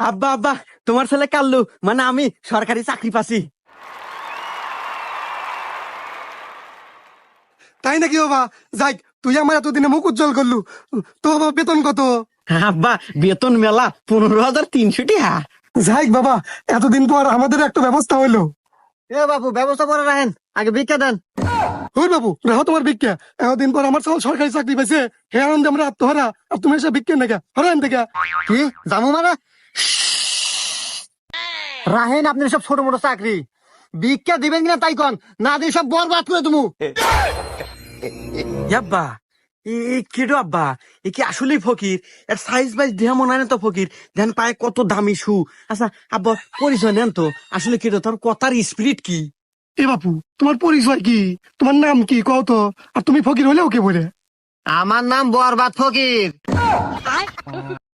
আব্বা আব্বা, তোমার ছেলে কাল্লু, মানে আমি সরকারি চাকরি পাচ্ছি। তাই নাকি বাবা? যাই, তুই আমার এতদিনে মুখ উজ্জ্বল করলু। তো বাবা বেতন কত? আব্বা, বেতন মেলা 15,300 টাকা। যাই বাবা, এতদিন পর আমাদের একটা ব্যবস্থা হইলো। এ বাবু, ব্যবস্থা করে রাখেন, আগে ভিক্ষা দেন। ওই বাবু, রাহো তোমার ভিক্ষা। এতদিন পর আমার সব সরকারি চাকরি পাইছে, হে আনন্দে আমরা আত্মহারা, আর তুমি এসে ভিক্ষা নেগা হরান থেকে। কি জামু মানে? রাহেন আপনি সব ছোট মোটো চাকরি, ভিক্ষা দিবেন কিনা তাই কন, না দিয়ে সব বরবাদ করে তুমি। আব্বা, কেডো আব্বা, এ কি আসলেই ফকির? এর সাইজ বাইজ দেহ মনে হয় না তো ফকির, দেন পায়ে কত দামি শু। আচ্ছা আব্বা, পরিচয় নেন তো, আসলে কেডো, তোর কথার স্পিরিট কি? এ বাপু, তোমার পরিচয় কি? তোমার নাম কি কও তো? আর তুমি ফকির হলেও কে বলে? আমার নাম বরবাদ ফকির।